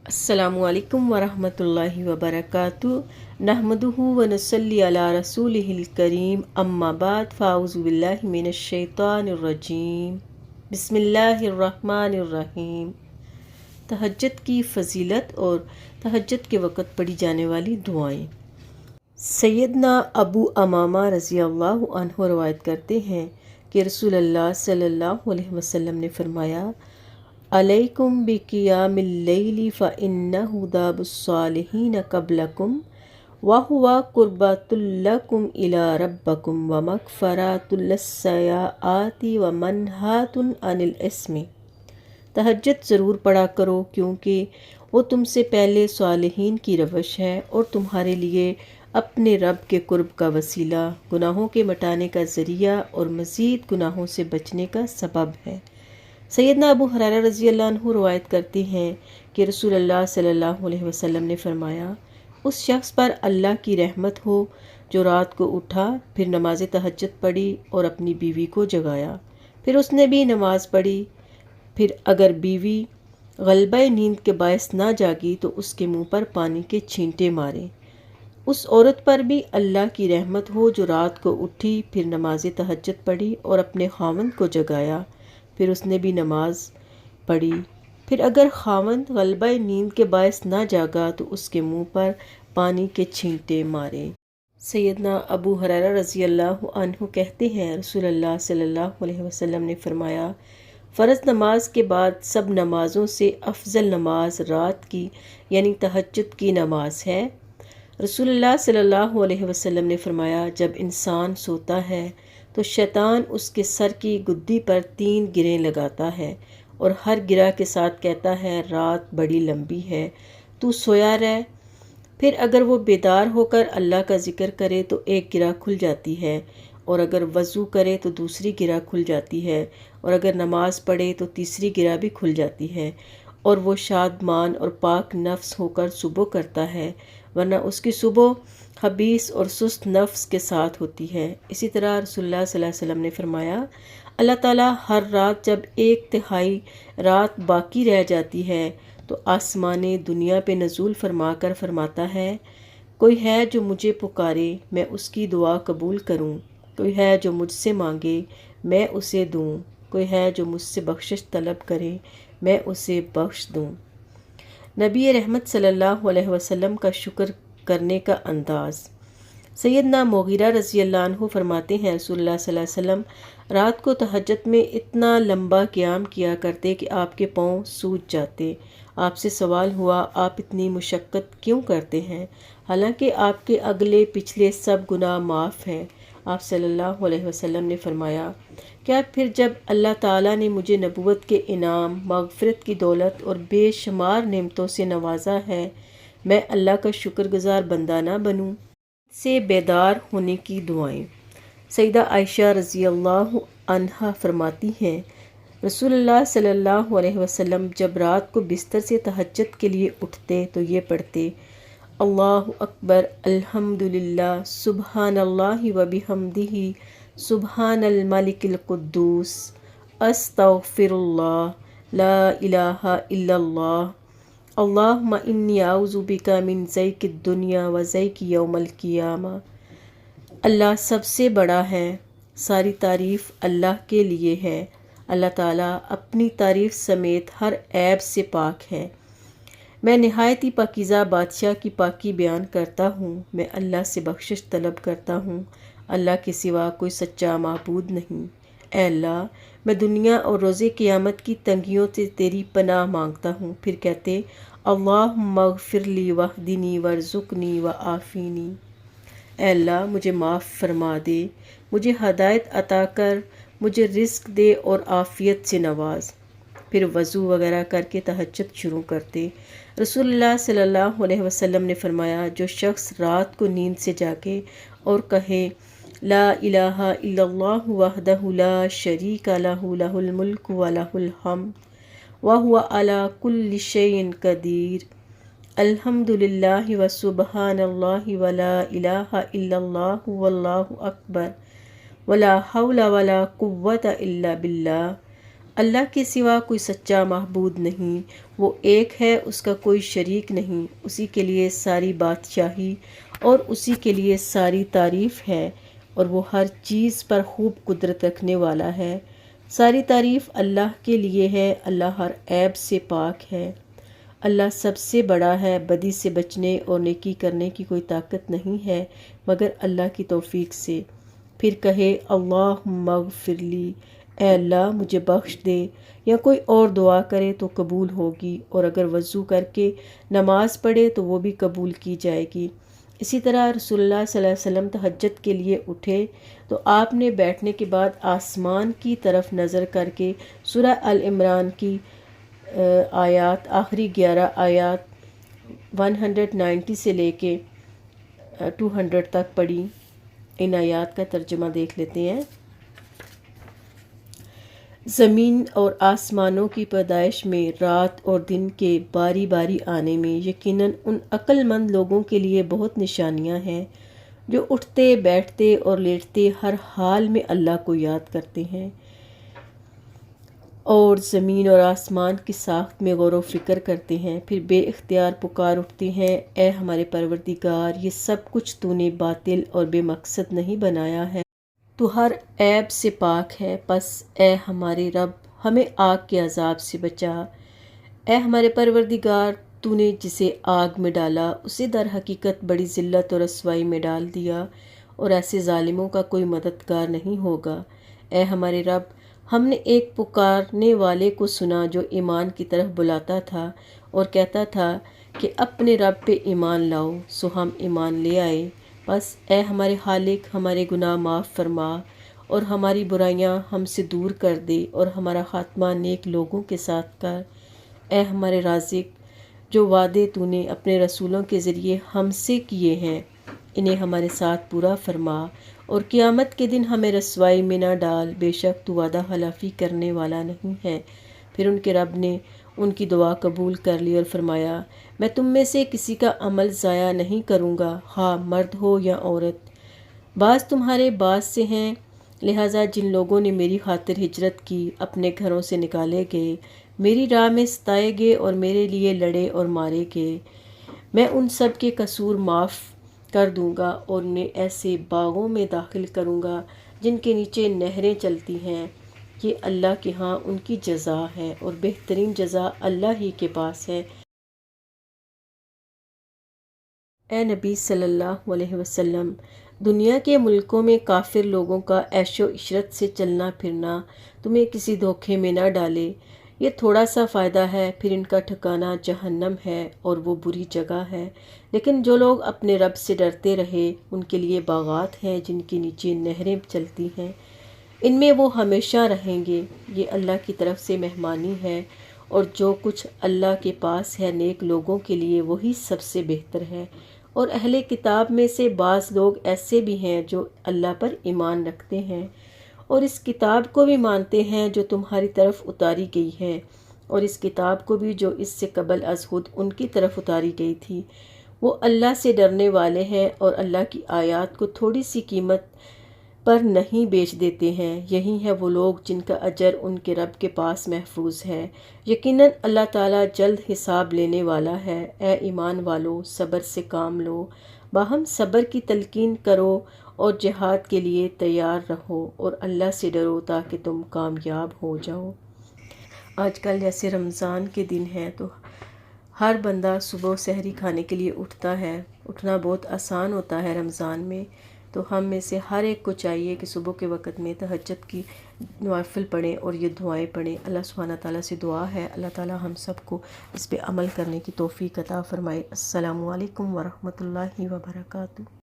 السلام علیکم ورحمۃ اللہ وبرکاتہ نحمدہ ونصلی علی رسولہ الکریم اما بعد فاعوذ باللہ من الشیطان الرجیم بسم اللہ الرحمن الرحیم۔ تہجد کی فضیلت اور تہجد کے وقت پڑھی جانے والی دعائیں۔ سیدنا ابو امامہ رضی اللہ عنہ روایت کرتے ہیں کہ رسول اللہ صلی اللہ علیہ وسلم نے فرمایا، علیکم بقیام اللیل فإنہ داب الصالحین قبلکم وہو قربۃ لکم الی ربکم ومغفرۃ للسیئات ومنہاۃ عن الاسم۔ تہجد ضرور پڑھا کرو کیونکہ وہ تم سے پہلے صالحین کی روش ہے اور تمہارے لیے اپنے رب کے قرب کا وسیلہ، گناہوں کے مٹانے کا ذریعہ اور مزید گناہوں سے بچنے کا سبب ہے۔ سیدنا ابو ہریرہ رضی اللہ عنہ روایت کرتے ہیں کہ رسول اللہ صلی اللہ علیہ وسلم نے فرمایا، اس شخص پر اللہ کی رحمت ہو جو رات کو اٹھا، پھر نماز تہجد پڑھی اور اپنی بیوی کو جگایا، پھر اس نے بھی نماز پڑھی، پھر اگر بیوی غلبہ نیند کے باعث نہ جاگی تو اس کے منہ پر پانی کے چھینٹے مارے۔ اس عورت پر بھی اللہ کی رحمت ہو جو رات کو اٹھی، پھر نماز تہجد پڑھی اور اپنے خاوند کو جگایا، پھر اس نے بھی نماز پڑھی، پھر اگر خاوند غلبہ نیند کے باعث نہ جاگا تو اس کے منہ پر پانی کے چھینٹے مارے۔ سیدنا ابو ہریرہ رضی اللہ عنہ کہتے ہیں، رسول اللہ صلی اللہ علیہ وسلم نے فرمایا، فرض نماز کے بعد سب نمازوں سے افضل نماز رات کی یعنی تہجد کی نماز ہے۔ رسول اللہ صلی اللہ علیہ وسلم نے فرمایا، جب انسان سوتا ہے تو شیطان اس کے سر کی گدی پر 3 گریں لگاتا ہے اور ہر گرہ کے ساتھ کہتا ہے، رات بڑی لمبی ہے، تو سویا رہ۔ پھر اگر وہ بیدار ہو کر اللہ کا ذکر کرے تو ایک گرہ کھل جاتی ہے، اور اگر وضو کرے تو دوسری گرہ کھل جاتی ہے، اور اگر نماز پڑھے تو تیسری گرہ بھی کھل جاتی ہے، اور وہ شادمان اور پاک نفس ہو کر صبح کرتا ہے، ورنہ اس کی صبح خبیث اور سست نفس کے ساتھ ہوتی ہے۔ اسی طرح رسول اللہ صلی اللہ علیہ وسلم نے فرمایا، اللہ تعالیٰ ہر رات جب 1/3 رات باقی رہ جاتی ہے تو آسمان دنیا پہ نزول فرما کر فرماتا ہے، کوئی ہے جو مجھے پکارے میں اس کی دعا قبول کروں، کوئی ہے جو مجھ سے مانگے میں اسے دوں، کوئی ہے جو مجھ سے بخشش طلب کرے میں اسے بخش دوں۔ نبی رحمت صلی اللہ علیہ وسلم کا شکر کرنے کا انداز۔ سیدنا مغیرہ رضی اللہ عنہ فرماتے ہیں، رسول اللہ صلی اللہ علیہ وسلم رات کو تہجد میں اتنا لمبا قیام کیا کرتے کہ آپ کے پاؤں سوج جاتے۔ آپ سے سوال ہوا، آپ اتنی مشقت کیوں کرتے ہیں حالانکہ آپ کے اگلے پچھلے سب گناہ معاف ہیں؟ آپ صلی اللہ علیہ وسلم نے فرمایا، کیا پھر جب اللہ تعالیٰ نے مجھے نبوت کے انعام، مغفرت کی دولت اور بے شمار نعمتوں سے نوازا ہے، میں اللہ کا شکر گزار بندہ نہ بنوں؟ سے بیدار ہونے کی دعائیں۔ سیدہ عائشہ رضی اللہ عنہا فرماتی ہیں، رسول اللہ صلی اللہ علیہ وسلم جب رات کو بستر سے تہجد کے لیے اٹھتے تو یہ پڑھتے، اللہ اکبر، الحمدللہ، سبحان اللہ وبحمدہ، سبحان الملک القدوس، استغفر اللہ، لا الہ الا اللہ، اللہم انی اعوذ بک من ضیق الدنیا و ضیق یوم القیامہ۔ اللہ سب سے بڑا ہے، ساری تعریف اللہ کے لیے ہے، اللہ تعالیٰ اپنی تعریف سمیت ہر عیب سے پاک ہے۔ میں نہایت ہی پاکیزہ بادشاہ کی پاکی بیان کرتا ہوں، میں اللہ سے بخشش طلب کرتا ہوں، اللہ کے سوا کوئی سچا معبود نہیں۔ اے اللہ، میں دنیا اور روز قیامت کی تنگیوں سے تیری پناہ مانگتا ہوں۔ پھر کہتے، اللہم اغفر لی واہدنی وارزقنی وعافینی۔ اے اللہ، مجھے معاف فرما دے، مجھے ہدایت عطا کر، مجھے رزق دے اور عافیت سے نواز۔ پھر وضو وغیرہ کر کے تہجد شروع کرتے۔ رسول اللہ صلی اللہ علیہ وسلم نے فرمایا، جو شخص رات کو نیند سے جاگے اور کہے، لا الہ الا اللہ وحدہ لا شریک لہ، لہ الملک و لہ الحمد وہو علی کل شیء قدیر، الحمدللہ وسبحان اللہ ولا الہ الا اللہ واللہ اکبر ولا حول ولا قوة الا باللہ، اللہ کے سوا کوئی سچا معبود نہیں، وہ ایک ہے، اس کا کوئی شریک نہیں، اسی کے لیے ساری بادشاہی اور اسی کے لیے ساری تعریف ہے، اور وہ ہر چیز پر خوب قدرت رکھنے والا ہے۔ ساری تعریف اللہ کے لیے ہے، اللہ ہر عیب سے پاک ہے، اللہ سب سے بڑا ہے، بدی سے بچنے اور نیکی کرنے کی کوئی طاقت نہیں ہے مگر اللہ کی توفیق سے۔ پھر کہے اللہم اغفر لی، اے اللہ مجھے بخش دے، یا کوئی اور دعا کرے تو قبول ہوگی، اور اگر وضو کر کے نماز پڑھے تو وہ بھی قبول کی جائے گی۔ اسی طرح رسول اللہ صلی اللہ علیہ وسلم تہجد کے لیے اٹھے تو آپ نے بیٹھنے کے بعد آسمان کی طرف نظر کر کے سورہ ال عمران کی آیات، آخری 11 آیات 190 سے لے کے 200 تک پڑھی۔ ان آیات کا ترجمہ دیکھ لیتے ہیں۔ زمین اور آسمانوں کی پیدائش میں، رات اور دن کے باری باری آنے میں یقیناً ان عقل مند لوگوں کے لیے بہت نشانیاں ہیں جو اٹھتے بیٹھتے اور لیٹتے ہر حال میں اللہ کو یاد کرتے ہیں اور زمین اور آسمان کی ساخت میں غور و فکر کرتے ہیں، پھر بے اختیار پکار اٹھتے ہیں، اے ہمارے پروردگار، یہ سب کچھ تو نے باطل اور بے مقصد نہیں بنایا ہے، تو ہر عیب سے پاک ہے، پس اے ہمارے رب ہمیں آگ کے عذاب سے بچا۔ اے ہمارے پروردگار، تو نے جسے آگ میں ڈالا اسے در حقیقت بڑی ذلت اور رسوائی میں ڈال دیا، اور ایسے ظالموں کا کوئی مددگار نہیں ہوگا۔ اے ہمارے رب، ہم نے ایک پکارنے والے کو سنا جو ایمان کی طرف بلاتا تھا اور کہتا تھا کہ اپنے رب پہ ایمان لاؤ، سو ہم ایمان لے آئے۔ بس اے ہمارے خالق، ہمارے گناہ معاف فرما اور ہماری برائیاں ہم سے دور کر دے اور ہمارا خاتمہ نیک لوگوں کے ساتھ کر۔ اے ہمارے رازق، جو وعدے تو نے اپنے رسولوں کے ذریعے ہم سے کیے ہیں انہیں ہمارے ساتھ پورا فرما، اور قیامت کے دن ہمیں رسوائی میں نہ ڈال، بے شک تو وعدہ خلافی کرنے والا نہیں ہے۔ پھر ان کے رب نے ان کی دعا قبول کر لی اور فرمایا، میں تم میں سے کسی کا عمل ضائع نہیں کروں گا، خواہ مرد ہو یا عورت، بعض تمہارے بعض سے ہیں، لہٰذا جن لوگوں نے میری خاطر ہجرت کی، اپنے گھروں سے نکالے گئے، میری راہ میں ستائے گئے اور میرے لیے لڑے اور مارے گئے، میں ان سب کے قصور معاف کر دوں گا اور انہیں ایسے باغوں میں داخل کروں گا جن کے نیچے نہریں چلتی ہیں، یہ اللہ کے ہاں ان کی جزا ہے، اور بہترین جزا اللہ ہی کے پاس ہے۔ اے نبی صلی اللہ علیہ وسلم، دنیا کے ملکوں میں کافر لوگوں کا عیش و عشرت سے چلنا پھرنا تمہیں کسی دھوکے میں نہ ڈالے، یہ تھوڑا سا فائدہ ہے، پھر ان کا ٹھکانہ جہنم ہے اور وہ بری جگہ ہے۔ لیکن جو لوگ اپنے رب سے ڈرتے رہے ان کے لیے باغات ہیں جن کے نیچے نہریں چلتی ہیں، ان میں وہ ہمیشہ رہیں گے، یہ اللہ کی طرف سے مہمانی ہے، اور جو کچھ اللہ کے پاس ہے نیک لوگوں کے لیے وہی سب سے بہتر ہے۔ اور اہل کتاب میں سے بعض لوگ ایسے بھی ہیں جو اللہ پر ایمان رکھتے ہیں اور اس کتاب کو بھی مانتے ہیں جو تمہاری طرف اتاری گئی ہے، اور اس کتاب کو بھی جو اس سے قبل از خود ان کی طرف اتاری گئی تھی، وہ اللہ سے ڈرنے والے ہیں اور اللہ کی آیات کو تھوڑی سی قیمت پر نہیں بیچ دیتے ہیں، یہی ہے وہ لوگ جن کا اجر ان کے رب کے پاس محفوظ ہے، یقیناً اللہ تعالیٰ جلد حساب لینے والا ہے۔ اے ایمان والو، صبر سے کام لو، باہم صبر کی تلقین کرو اور جہاد کے لیے تیار رہو اور اللہ سے ڈرو تاکہ تم کامیاب ہو جاؤ۔ آج کل جیسے رمضان کے دن ہیں تو ہر بندہ صبح سحری کھانے کے لیے اٹھتا ہے، اٹھنا بہت آسان ہوتا ہے رمضان میں، تو ہم میں سے ہر ایک کو چاہیے کہ صبح کے وقت میں تہجد کی نوافل پڑھیں اور یہ دعائیں پڑھیں۔ اللہ سبحانہ تعالیٰ سے دعا ہے اللہ تعالیٰ ہم سب کو اس پہ عمل کرنے کی توفیق عطا فرمائے۔ السلام علیکم ورحمۃ اللہ وبرکاتہ۔